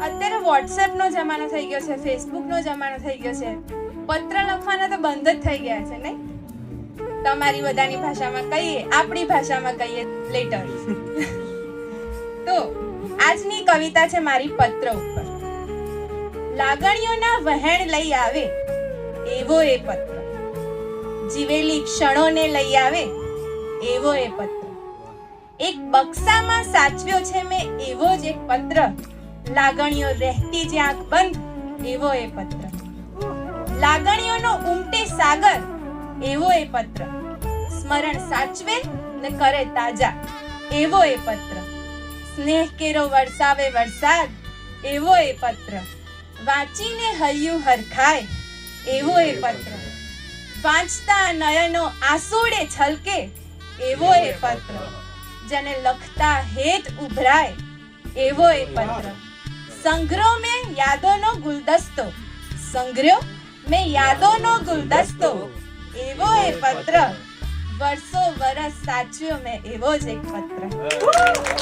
અત્યારે વોટ્સએપ નો જમાનો થઈ ગયો છે, ફેસબુક નો જમાનો થઈ ગયો છે, પત્ર લખવાના તો બંધ જ થઈ ગયા છે નહીં? તમારી બધાની ભાષામાં કહીએ, આપણી ભાષામાં કહીએ લેટર. તો આજની કવિતા છે મારી પત્ર ઉપર. લાગણીઓના વહેણ લઈ આવે એવો એ પત્ર, જીવેલી ક્ષણોને લઈ આવે એવો એ પત્ર, એક બક્સામાં સાચવ્યો છે મેં એવો જ એક પત્ર, લાગણીઓ રહેતી જે આંખ બંધ એવો એ પત્ર, લાગણીઓનો ઉમટે સાગર એવો એ પત્ર, સ્મરણ સાચવે ને કરે તાજા એવો એ પત્ર, સ્નેહ કેરો વરસાવે વરસાદ એવો એ પત્ર, વાંચીને હૈયું હરખાય એવો એ પત્ર, વાંચતા નયનો આંસુડે છલકે એવો એ પત્ર, જેને લખતા હેત ઉભરાય એવો એ પત્ર, સંગ્રહ મેં યાદોનો ગુલદસ્તો, સંગ્રહ મેં યાદોનો ગુલદસ્તો એવો એ પત્ર, વર્ષો વરસ સાચ્યો મેં એવો જ એક પત્ર.